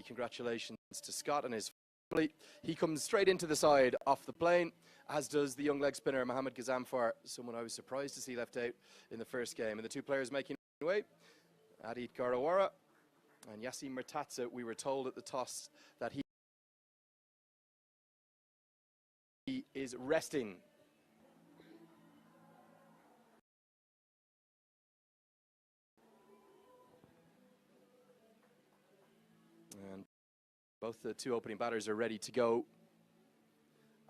congratulations to Scott and his family. He comes straight into the side off the plane, as does the young leg spinner Mohamed Gazamfar, someone I was surprised to see left out in the first game. And the two players making way, Adit Garawara and Yassin Mertatza. We were told at the toss that he is resting. And both the two opening batters are ready to go,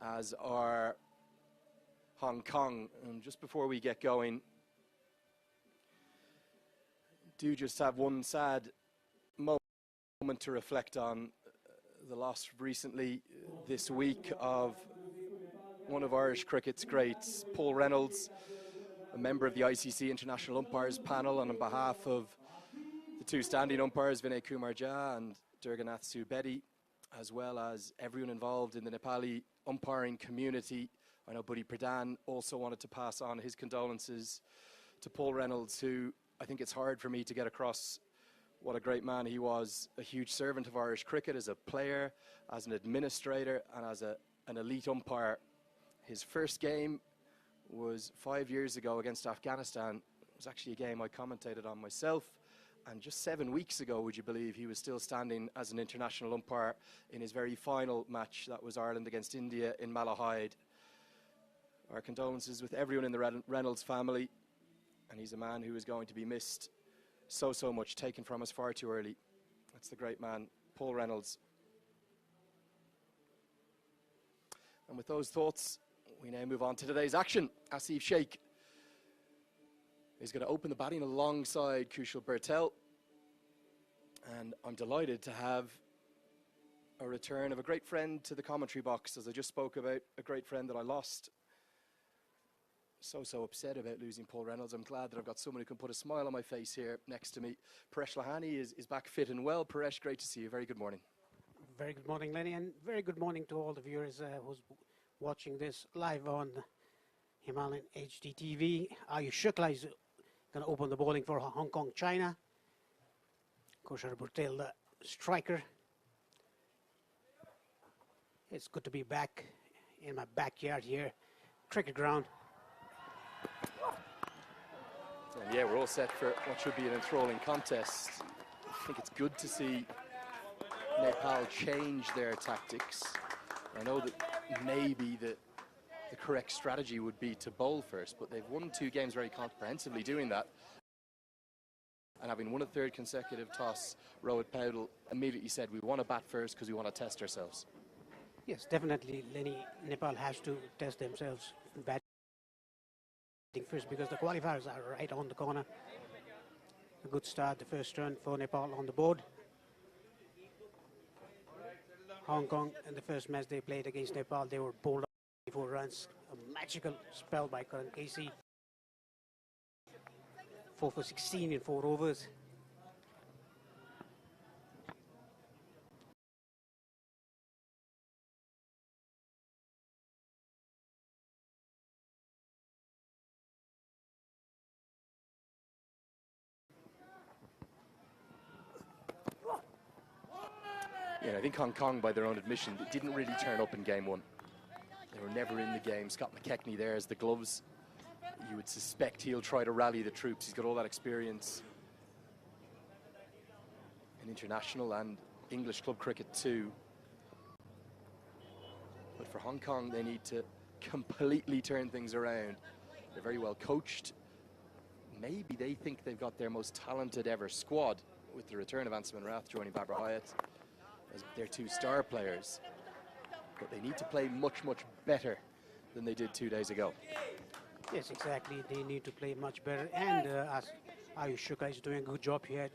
as are Hong Kong. And just before we get going, do just have one sad moment to reflect on the loss recently this week of one of Irish cricket's greats, Paul Reynolds, a member of the ICC International Umpires panel, and on behalf of the two standing umpires, Vinay Kumar Jha and Durganath Subedi, as well as everyone involved in the Nepali umpiring community. I know Buddy Pradhan also wanted to pass on his condolences to Paul Reynolds, who I think it's hard for me to get across what a great man he was, a huge servant of Irish cricket as a player, as an administrator, and as an elite umpire. His first game was 5 years ago against Afghanistan. It was actually a game I commentated on myself. And just 7 weeks ago, would you believe, he was still standing as an international umpire in his very final match. That was Ireland against India in Malahide. Our condolences with everyone in the Reynolds family. And he's a man who is going to be missed so much, taken from us far too early. That's the great man, Paul Reynolds. And with those thoughts, we now move on to today's action. Asif Sheikh is going to open the batting alongside Kushal Bertel. And I'm delighted to have a return of a great friend to the commentary box, as I just spoke about a great friend that I lost. So upset about losing Paul Reynolds. I'm glad that I've got someone who can put a smile on my face here next to me. Paresh Lahani is back fit and well. Paresh, great to see you. Very good morning. Very good morning, Lenny, and very good morning to all the viewers who's watching this live on Himalayan HD TV. Ayush Shukla is going to open the bowling for Hong Kong, China. Kushal Bertel, the striker. It's good to be back in my backyard here, cricket ground. And yeah, we're all set for what should be an enthralling contest. I think it's good to see Nepal change their tactics. I know that maybe the correct strategy would be to bowl first, but they've won 2 games very comprehensively doing that. And having won a 3rd consecutive toss, Rohit Paudel immediately said, we want to bat first because we want to test ourselves. Yes, definitely, Lenny. Nepal has to test themselves batting first because the qualifiers are right on the corner. A good start, the first run for Nepal on the board. Hong Kong, in the first match they played against Nepal, they were bowled out 4 runs. A magical spell by Karan Casey. 4 for 16 in 4 overs. Yeah, I think Hong Kong, by their own admission, didn't really turn up in game 1. They were never in the game. Scott McKechnie there as the gloves. You would suspect he'll try to rally the troops. He's got all that experience in international and English club cricket too. But for Hong Kong, they need to completely turn things around. They're very well coached. Maybe they think they've got their most talented ever squad with the return of Ansuman Rath joining Babur Hyatt as their 2 star players. But they need to play much better than they did 2 days ago. Yes, exactly. They need to play much better. And Ayush Shukla is doing a good job here.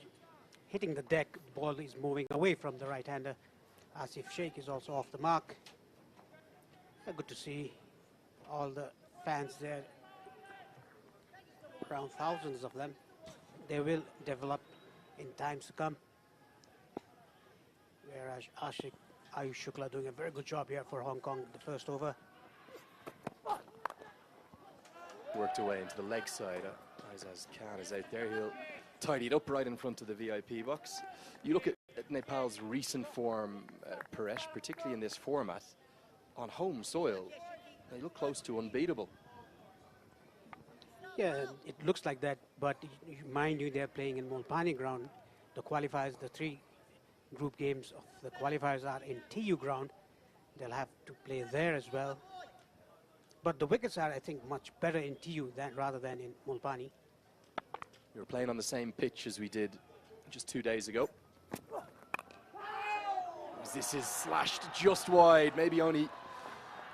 Hitting the deck, the ball is moving away from the right-hander. Asif Sheikh is also off the mark. Good to see all the fans there. Around thousands of them. They will develop in times to come. Whereas Ayush Shukla doing a very good job here for Hong Kong the first over. Worked away into the leg side. Azaz Khan is out there. He'll tidy it up right in front of the VIP box. You look at Nepal's recent form, Paresh, particularly in this format, on home soil, they look close to unbeatable. Yeah, it looks like that, but mind you, they're playing in Molpani ground. The qualifiers, the 3 group games of the qualifiers are in TU ground. They'll have to play there as well. But the wickets are, I think, much better in TU rather than in Molpani. We were playing on the same pitch as we did just 2 days ago. This is slashed just wide, maybe only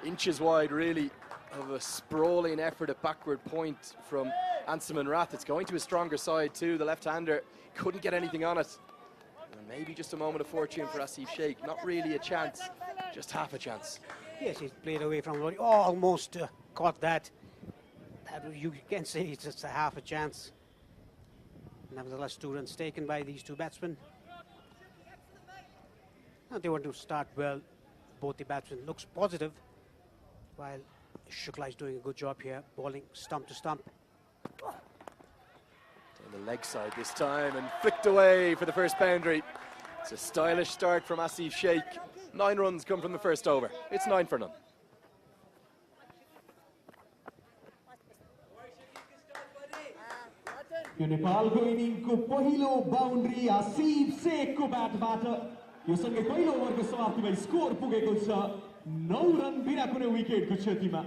inches wide, really, of a sprawling effort at backward point from Ansuman Rath. It's going to a stronger side too. The left-hander couldn't get anything on it. And maybe just a moment of fortune for Asif Sheikh. Not really a chance, just half a chance. Yes, he's played away from Lodi. Oh, almost caught that. You can say it's just a half a chance. Nevertheless, 2 runs taken by these 2 batsmen. Now they want to start well. Both the batsmen looks positive, while Shukla is doing a good job here, bowling stump to stump. On the leg side this time and flicked away for the first boundary. It's a stylish start from Asif Sheikh. 9 runs come from the first over. It's 9 for none. यो नेपालको इनिङको पहिलो boundary Asif शेखको ब्याटबाट यो सँगै पहिलो ओभरको समाप्तिमा score पुगेको छ 9 run बिना कुनै विकेटको क्षतिमा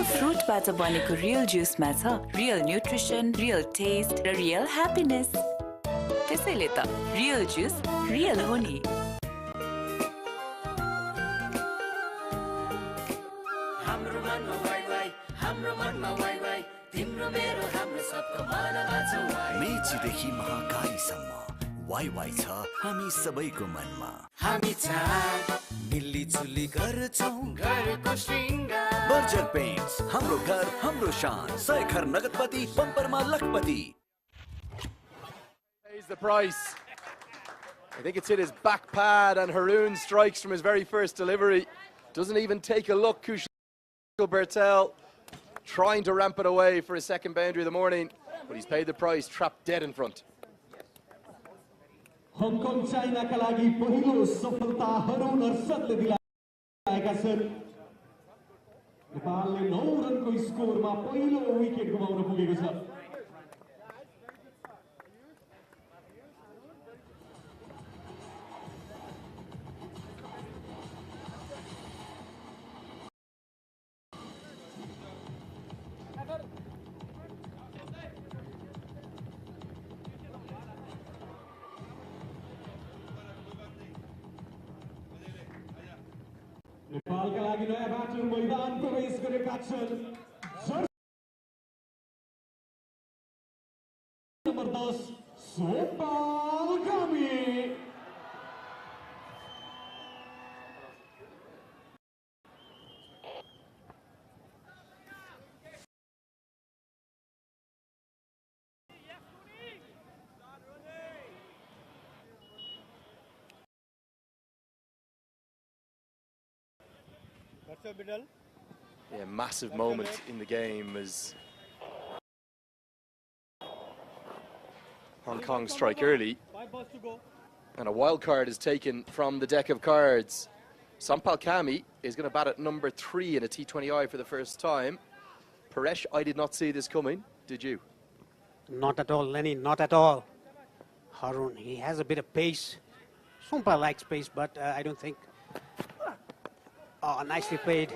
फ्रुटबाट बनेको real जुसमा छ रियल न्युट्रिसन, रियल टेस्ट र रियल ह्याप्पिनेस। त्यसैले त रियल जुस रियल हो नि। हाम्रो मनमा वाइ वाइ, हाम्रो मनमा वाइ वाइ, तिम्रो मेरो हाम्रो सबको मनमा छ वाइ। मेचीदेखि महाकालीसम्म वाइ वाइ छ हामी सबैको मनमा। हामी चार मिली जुली गर्छौं घरको श्रृंगार। बर्जर पेन्ट्स, हाम्रो घर हाम्रो शान। 100 घर नगदपति, बम्परमा लखपति। Pays the price. I think it's hit his back pad and Haroon strikes from his very first delivery. Doesn't even take a look. Kushal Bertel trying to ramp it away for his second boundary of the morning, but he's paid the price, trapped dead in front. Hong Kong चाइनाका लागि पहिलो सफलता हरुन अर्शदले दिलाएका छन् नेपालले 9 रनको स्कोरमा पहिलो wicket गुमाउन पुगेको छ नेपालका लागि नयाँ ब्याटर मैदान प्रवेश गरेका छन् नम्बर 10 सोपाल कामी Yeah, massive moment in the game as Hong Kong strike early and a wild card is taken from the deck of cards. Sampal Kami is going to bat at number 3 in a T20I for the first time. Paresh, I did not see this coming. Did you? Not at all, Lenny, not at all. Haroon, he has a bit of pace. Sampal likes pace, but I don't think. Oh, nicely played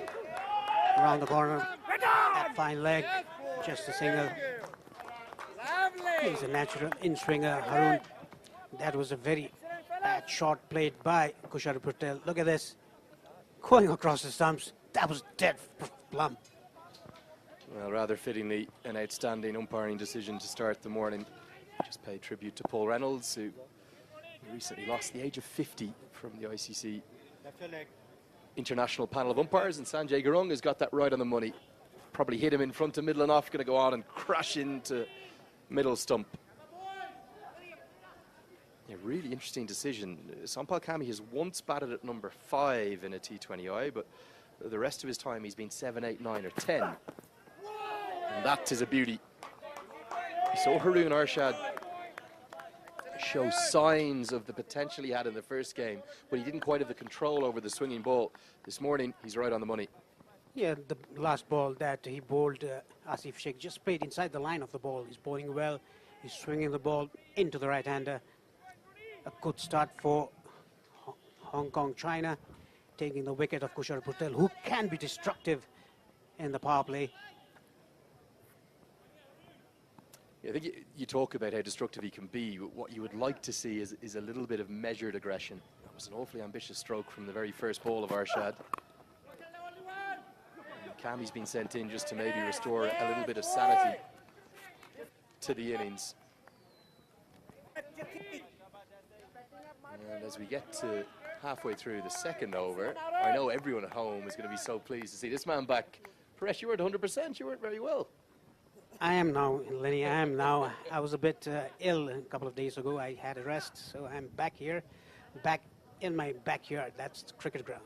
around the corner. That fine leg, just a single. He's a natural in-swinger, Haroon. That was a very bad shot played by Kushal Patel. Look at this. Going across the stumps. That was dead plumb. Well, rather fittingly, an outstanding umpiring decision to start the morning. Just pay tribute to Paul Reynolds, who recently lost the age of 50 from the ICC International Panel of Umpires, and Sanjay Gurung has got that right on the money. Probably hit him in front of middle and off, going to go on and crash into middle stump. A really interesting decision. Sampal Kami has once batted at number 5 in a T20I, but the rest of his time he's been 7, 8, 9 or 10. And that is a beauty. So Haroon Arshad shows signs of the potential he had in the first game, but he didn't quite have the control over the swinging ball. This morning, he's right on the money. Yeah, the last ball that he bowled, Asif Sheikh just played inside the line of the ball. He's bowling well. He's swinging the ball into the right-hander. A good start for Hong Kong, China, taking the wicket of Kushal Patel, who can be destructive in the power play. Yeah, I think you talk about how destructive he can be. What you would like to see is a little bit of measured aggression. That was an awfully ambitious stroke from the very first ball of Arshad. Kami's been sent in just to maybe restore a little bit of sanity to the innings. And as we get to halfway through the second over, I know everyone at home is going to be so pleased to see this man back. Paresh, you weren't 100%, you weren't very well. I am now, Lenny, I am now. I was a bit ill a couple of days ago. I had a rest, so I'm back here, back in my backyard. That's the cricket ground.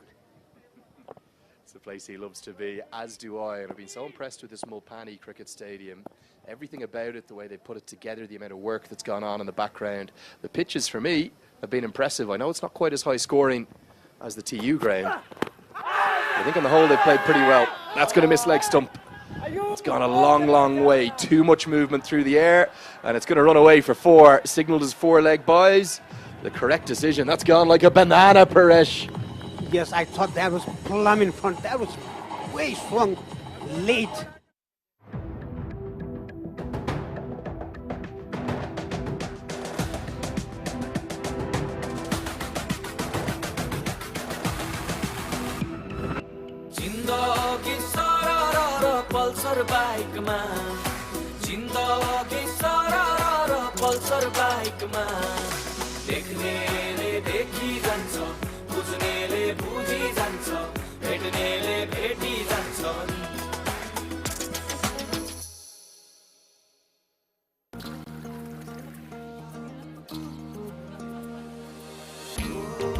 It's the place he loves to be, as do I, and I've been so impressed with this Mulpani Cricket Stadium. Everything about it, the way they put it together, the amount of work that's gone on in the background. The pitches, for me, have been impressive. I know it's not quite as high scoring as the TU ground. I think on the whole they've played pretty well. That's going to miss leg stump. It's gone a long, long way. Too much movement through the air, and it's going to run away for 4. Signalled as 4-leg buys. The correct decision. That's gone like a banana, Paresh. Yes, I thought that was plumb in front. That was way swung late. जिन्दगी सरर Pulsar बाइकमा जिन्दगी सरर Pulsar बाइकमा देख्नेले देखि जान्छ बुझ्नेले बुझि जान्छ भेट्नेले भेटी जान्छ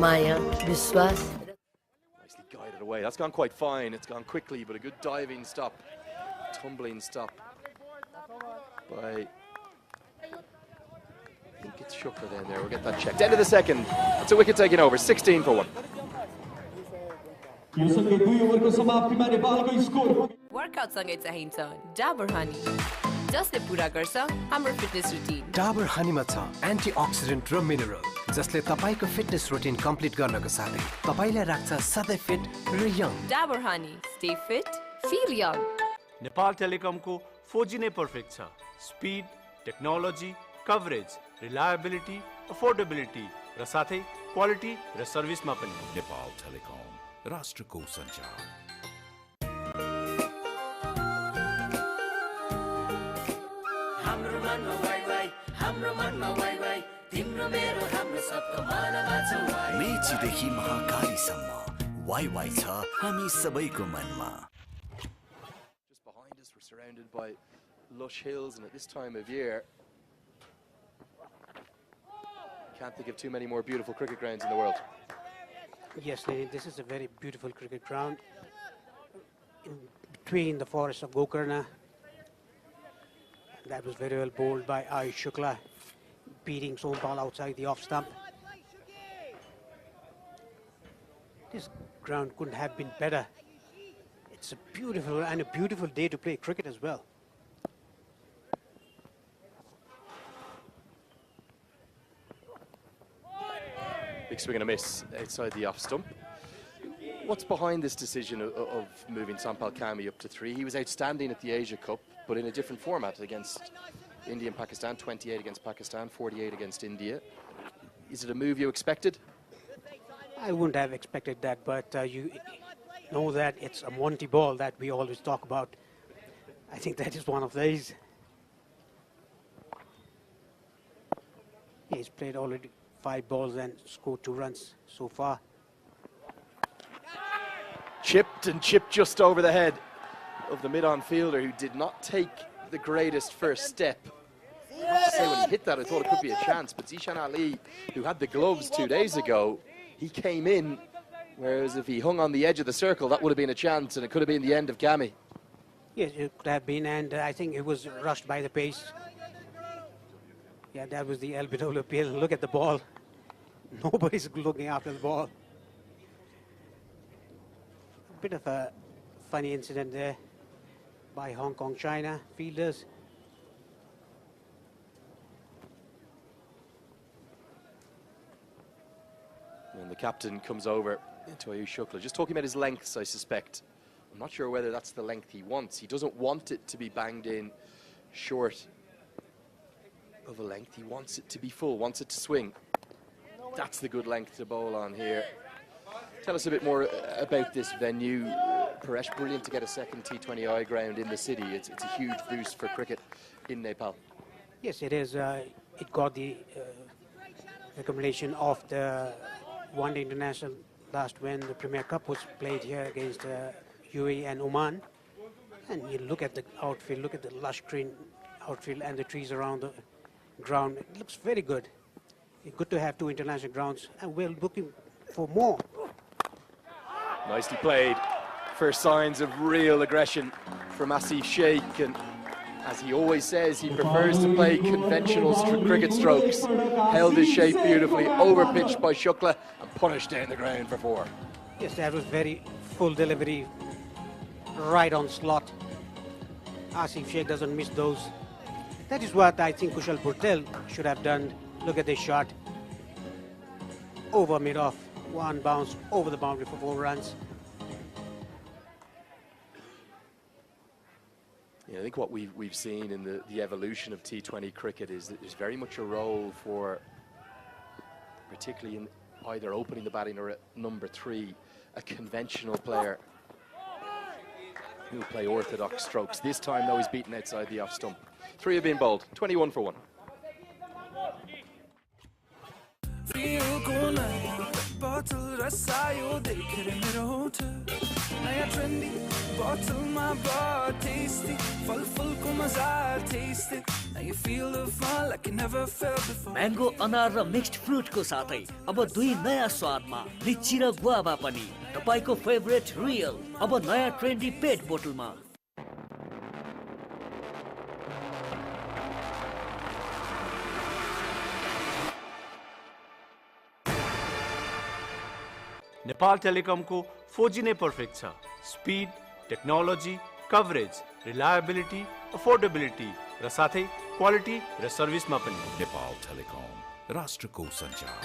Maya, Viswas. Nicely guided away. That's gone quite fine. It's gone quickly, but a good diving stop. Tumbling stop by, I think it's Shukla down there. We'll get that checked. End of the second. It's a wicket taking over. 16 for 1. Workout सँगै चाहिन्छ Dabur Honey. जसले पूरा गर्छ हाम्रो fitness routine. Dabur Honey मा छ antioxidant र mineral जसले तपाईको फिटनेस रुटिन कम्प्लिट गर्नको साथै तपाईलाई राख्छ सधैँ फिट र young. Dabur Honey. Stay fit, feel young. Nepal टेलिकमको 4G नै पर्फेक्ट छ. Speed, technology, coverage, reliability, affordability र साथै क्वालिटी र सर्भिसमा पनि. नेपाल टेलिकम, राष्ट्रको सञ्चार. हाम्रो मनमा वाइ वाइ हाम्रो मनमा वाइ वाइ तिम्रो मेरो हाम्रो सबको मनमा छ वाइ मेचीदेखि महाकालीसम्म वाइ वाइ छ हामी सबैको मनमा. Just behind us, we're surrounded by lush hills, and at this time of year, can't think of too many more beautiful cricket grounds in the world. Yes, Lenny, this is a very beautiful cricket ground in between the forest of Gokarna. That was very well bowled by Ayush Shukla, beating Sompal outside the off stump. This ground couldn't have been better. It's a beautiful day to play cricket as well. Big swing and a miss outside the off stump. What's behind this decision of moving Sampal Kami up to 3? He was outstanding at the Asia Cup, but in a different format against India and Pakistan. 28 against Pakistan, 48 against India. Is it a move you expected? I wouldn't have expected that, but you know that it's a Monty ball that we always talk about. I think that is one of these. He's played already 5 balls and scored 2 runs so far. Chipped and chipped just over the head of the mid-on fielder, who did not take the greatest first step. say, when he hit that, I thought it could be a chance. But Zishan Ali, who had the gloves 2 days ago, he came in, whereas if he hung on the edge of the circle, that would have been a chance, and it could have been the end of Gami. Yes, it could have been, and I think it was rushed by the pace. Yeah, that was the LBWPL. Look at the ball. Nobody's looking after the ball. A bit of a funny incident there by Hong Kong China fielders. And the captain comes over to Ayush Shukla, just talking about his lengths, I suspect. I'm not sure whether that's the length he wants. He doesn't want it to be banged in short of a length. He wants it to be full, wants it to swing. That's the good length to bowl on here. Tell us a bit more about this venue. Paresh, brilliant to get a second T20I ground in the city. It's a huge boost for cricket in Nepal. Yes, it is. It got the recommendation of the One Day International last when the Premier Cup was played here against UAE and Oman. And you look at the outfield, look at the lush green outfield and the trees around the ground. It looks very good. It's good to have two international grounds, and we're looking for more. Nicely played. First signs of real aggression from Asif Sheikh, and as he always says, he prefers to play conventional cricket strokes. Held his shape beautifully, overpitched by Shukla and punished down the ground for 4. Yes, that was very full delivery, right on slot. Asif Sheikh doesn't miss those. That is what I think Kushal Purtel should have done. Look at this shot. Over mid-off, one bounce over the boundary for 4 runs. Yeah, I think what we've seen in the evolution of T20 cricket is that there's very much a role for, particularly in either opening the batting or at number 3, a conventional player who will play orthodox strokes. This time, though, he's beaten outside the off stump. 3 have been bowled, 21 for 1. Mango अनार र mixed फ्रुटको साथै अब 2 नयाँ स्वादमा लिची र guava पनि तपाईको favourite real अब नयाँ trendy पेट बोतलमा। नेपाल टेलिकमको 4G नै पर्फेक्ट छ। Speed, technology, coverage, reliability, affordability र साथै क्वालिटी र सर्भिसमा पनि। नेपाल टेलिकम, राष्ट्रको सञ्चार।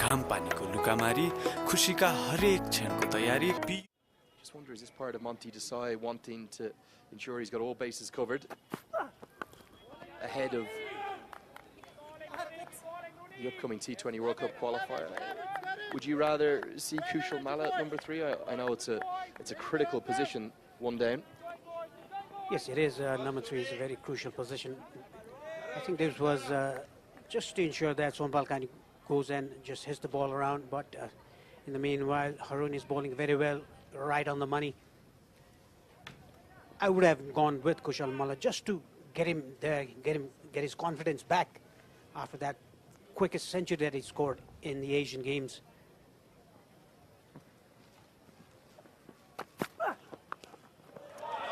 घाम पानीको लुकामारी, खुशीका हरेक क्षणको तयारी। Just wonder, is this part of Monty Desai wanting to ensure he's got all bases covered ahead of the upcoming T20 World Cup qualifier? Would you rather see Kushal Malla at number 3? I know it's a critical position, 1 down. Yes, it is. Number 3 is a very crucial position. I think this was just to ensure that Sompal Kani goes and just hits the ball around. But in the meanwhile, Harun is bowling very well, right on the money. I would have gone with Kushal Malla just to get him there, get his confidence back after that quickest century that he scored in the Asian Games.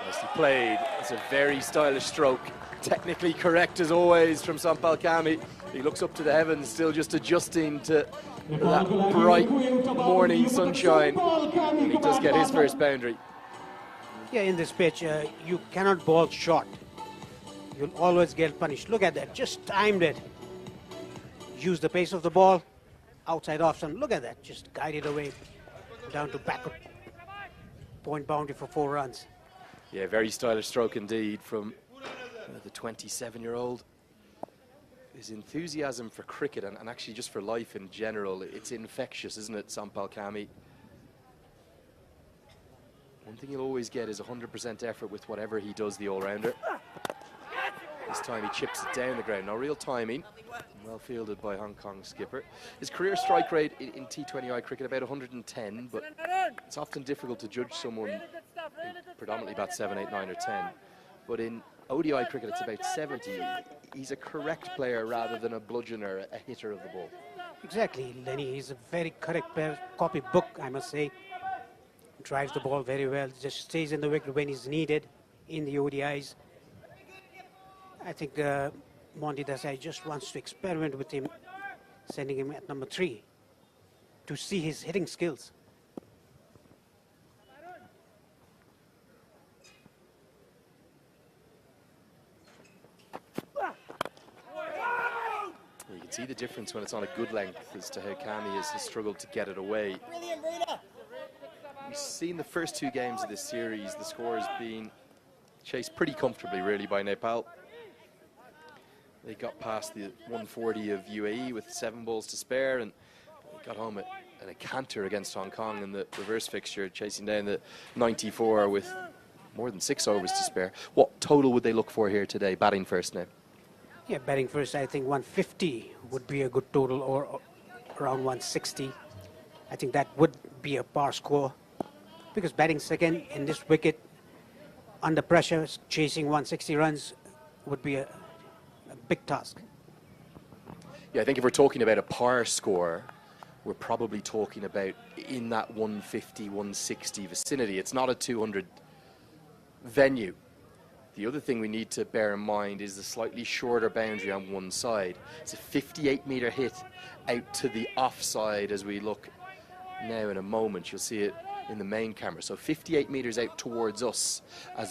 Nicely played. It's a very stylish stroke. Technically correct as always from Sampal Kami. He looks up to the heavens, still just adjusting to that bright morning sunshine. And he does get his first boundary. Yeah, in this pitch, you cannot bowl short. You'll always get punished. Look at that, just timed it. Use the pace of the ball, outside off some. Look at that, just guide it away down to backward point boundary for 4 runs. Yeah, very stylish stroke indeed from the 27-year-old. His enthusiasm for cricket and actually just for life in general, it's infectious, isn't it, Sampal Kami? One thing you'll always get is 100% effort with whatever he does, the all-rounder. This time he chips it down the ground. No real timing. Well fielded by Hong Kong skipper. His career strike rate in T20I cricket about 110, but it's often difficult to judge someone who predominantly bats 7, 8, 9 or 10. But in ODI cricket, it's about 70. He's a correct player rather than a bludgeoner, a hitter of the ball. Exactly, Lenny. He's a very correct player. Copybook, I must say. Drives the ball very well. Just stays in the wicket when he's needed in the ODIs. I think Monty Desai just wants to experiment with him, sending him at number 3 to see his hitting skills. You can see the difference when it's on a good length as to how Kami has struggled to get it away. We've seen the first 2 games of this series, the score has been chased pretty comfortably really by Nepal. They got past the 140 of UAE with 7 balls to spare and got home at a canter against Hong Kong in the reverse fixture, chasing down the 94 with more than 6 overs to spare. What total would they look for here today, batting first now? Yeah, batting first, I think 150 would be a good total, or around 160. I think that would be a par score, because batting second in this wicket, under pressure, chasing 160 runs would be a big task. Yeah, I think if we're talking about a par score, we're probably talking about in that 150, 160 vicinity. It's not a 200 venue. The other thing we need to bear in mind is the slightly shorter boundary on one side. It's a 58-metre hit out to the offside as we look now in a moment. You'll see it in the main camera. So 58 metres out towards us as